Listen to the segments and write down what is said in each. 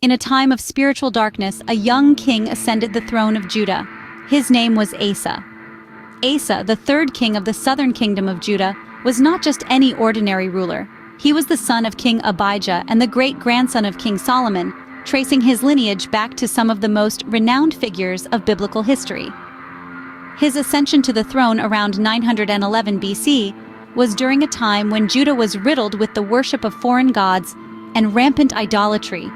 In a time of spiritual darkness, a young king ascended the throne of Judah. His name was Asa. Asa, the third king of the southern kingdom of Judah, was not just any ordinary ruler. He was the son of King Abijah and the great-grandson of King Solomon, tracing his lineage back to some of the most renowned figures of biblical history. His ascension to the throne around 911 BC was during a time when Judah was riddled with the worship of foreign gods and rampant idolatry,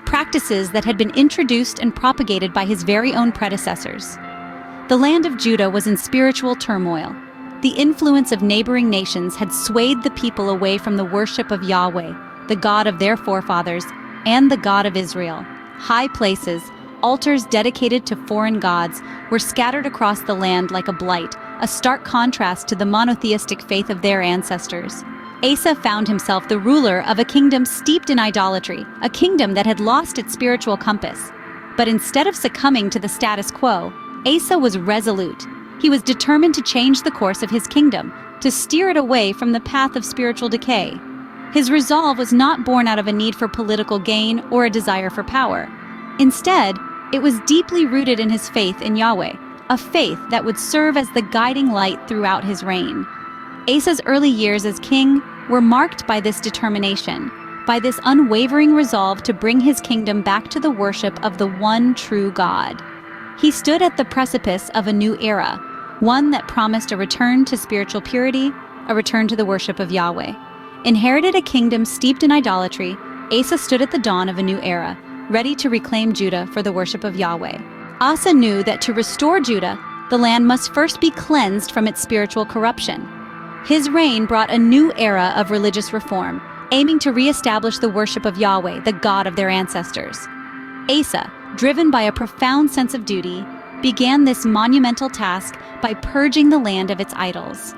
practices that had been introduced and propagated by his very own predecessors. The land of Judah was in spiritual turmoil. The influence of neighboring nations had swayed the people away from the worship of Yahweh, the God of their forefathers, and the God of Israel. High places, altars dedicated to foreign gods, were scattered across the land like a blight, a stark contrast to the monotheistic faith of their ancestors. Asa found himself the ruler of a kingdom steeped in idolatry, a kingdom that had lost its spiritual compass. But instead of succumbing to the status quo, Asa was resolute. He was determined to change the course of his kingdom, to steer it away from the path of spiritual decay. His resolve was not born out of a need for political gain or a desire for power. Instead, it was deeply rooted in his faith in Yahweh, a faith that would serve as the guiding light throughout his reign. Asa's early years as king were marked by this determination, by this unwavering resolve to bring his kingdom back to the worship of the one true God. He stood at the precipice of a new era, one that promised a return to spiritual purity, a return to the worship of Yahweh. Inherited a kingdom steeped in idolatry, Asa stood at the dawn of a new era, ready to reclaim Judah for the worship of Yahweh. Asa knew that to restore Judah, the land must first be cleansed from its spiritual corruption. His reign brought a new era of religious reform, aiming to re-establish the worship of Yahweh, the God of their ancestors. Asa, driven by a profound sense of duty, began this monumental task by purging the land of its idols.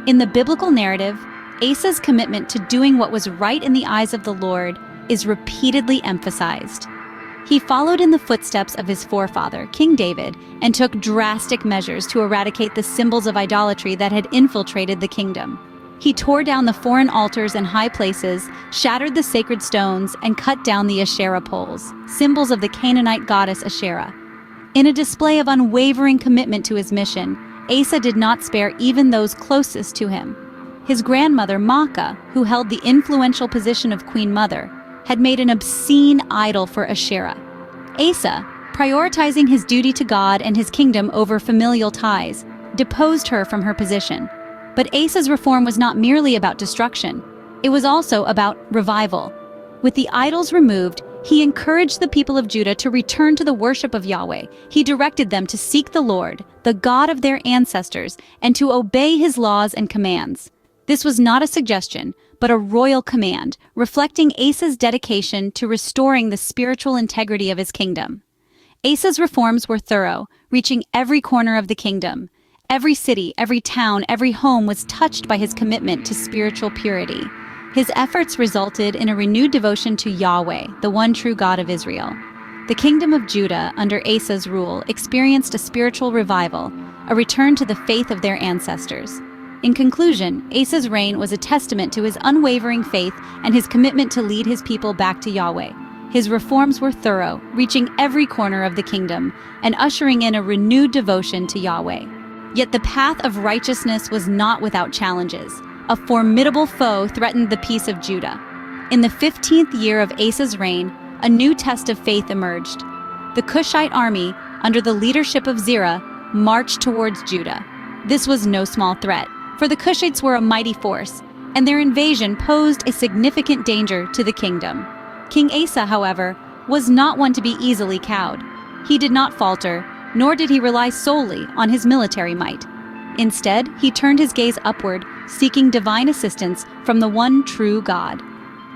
In the biblical narrative, Asa's commitment to doing what was right in the eyes of the Lord is repeatedly emphasized. He followed in the footsteps of his forefather, King David, and took drastic measures to eradicate the symbols of idolatry that had infiltrated the kingdom. He tore down the foreign altars and high places, shattered the sacred stones, and cut down the Asherah poles, symbols of the Canaanite goddess Asherah. In a display of unwavering commitment to his mission, Asa did not spare even those closest to him. His grandmother, Maacah, who held the influential position of Queen Mother, had made an obscene idol for Asherah. Asa, prioritizing his duty to God and his kingdom over familial ties, deposed her from her position. But Asa's reform was not merely about destruction. It was also about revival. With the idols removed, he encouraged the people of Judah to return to the worship of Yahweh. He directed them to seek the Lord, the God of their ancestors, and to obey his laws and commands. This was not a suggestion, but a royal command, reflecting Asa's dedication to restoring the spiritual integrity of his kingdom. Asa's reforms were thorough, reaching every corner of the kingdom. Every city, every town, every home was touched by his commitment to spiritual purity. His efforts resulted in a renewed devotion to Yahweh, the one true God of Israel. The kingdom of Judah, under Asa's rule, experienced a spiritual revival, a return to the faith of their ancestors. In conclusion, Asa's reign was a testament to his unwavering faith and his commitment to lead his people back to Yahweh. His reforms were thorough, reaching every corner of the kingdom and ushering in a renewed devotion to Yahweh. Yet the path of righteousness was not without challenges. A formidable foe threatened the peace of Judah. In the 15th year of Asa's reign, a new test of faith emerged. The Cushite army, under the leadership of Zerah, marched towards Judah. This was no small threat, for the Cushites were a mighty force, and their invasion posed a significant danger to the kingdom. King Asa, however, was not one to be easily cowed. He did not falter, nor did he rely solely on his military might. Instead, he turned his gaze upward, seeking divine assistance from the one true God.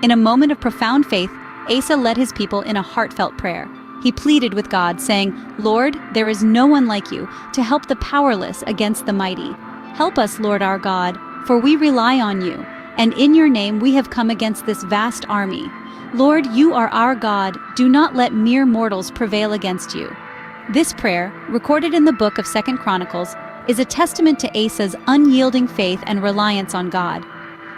In a moment of profound faith, Asa led his people in a heartfelt prayer. He pleaded with God, saying, "Lord, there is no one like you to help the powerless against the mighty. Help us, Lord our God, for we rely on you, and in your name we have come against this vast army. Lord, you are our God. Do not let mere mortals prevail against you." This prayer, recorded in the book of 2 Chronicles, is a testament to Asa's unyielding faith and reliance on God.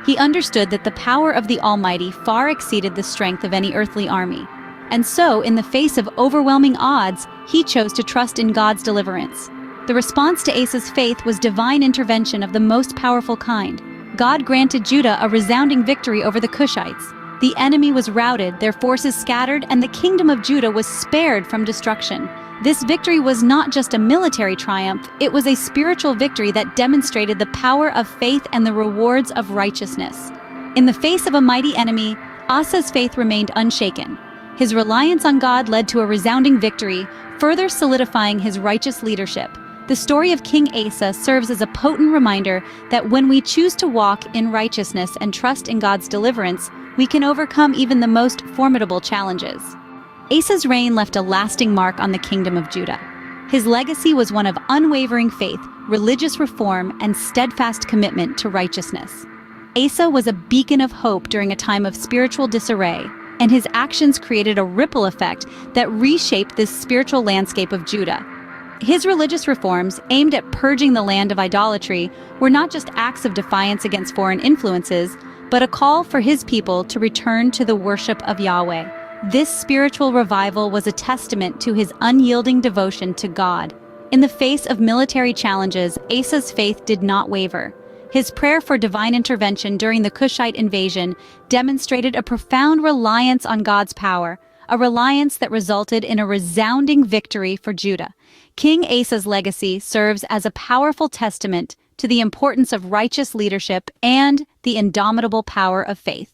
He understood that the power of the Almighty far exceeded the strength of any earthly army. And so, in the face of overwhelming odds, he chose to trust in God's deliverance. The response to Asa's faith was divine intervention of the most powerful kind. God granted Judah a resounding victory over the Cushites. The enemy was routed, their forces scattered, and the kingdom of Judah was spared from destruction. This victory was not just a military triumph, it was a spiritual victory that demonstrated the power of faith and the rewards of righteousness. In the face of a mighty enemy, Asa's faith remained unshaken. His reliance on God led to a resounding victory, further solidifying his righteous leadership. The story of King Asa serves as a potent reminder that when we choose to walk in righteousness and trust in God's deliverance, we can overcome even the most formidable challenges. Asa's reign left a lasting mark on the kingdom of Judah. His legacy was one of unwavering faith, religious reform, and steadfast commitment to righteousness. Asa was a beacon of hope during a time of spiritual disarray, and his actions created a ripple effect that reshaped this spiritual landscape of Judah. His religious reforms, aimed at purging the land of idolatry, were not just acts of defiance against foreign influences, but a call for his people to return to the worship of Yahweh. This spiritual revival was a testament to his unyielding devotion to God. In the face of military challenges, Asa's faith did not waver. His prayer for divine intervention during the Cushite invasion demonstrated a profound reliance on God's power, a reliance that resulted in a resounding victory for Judah. King Asa's legacy serves as a powerful testament to the importance of righteous leadership and the indomitable power of faith.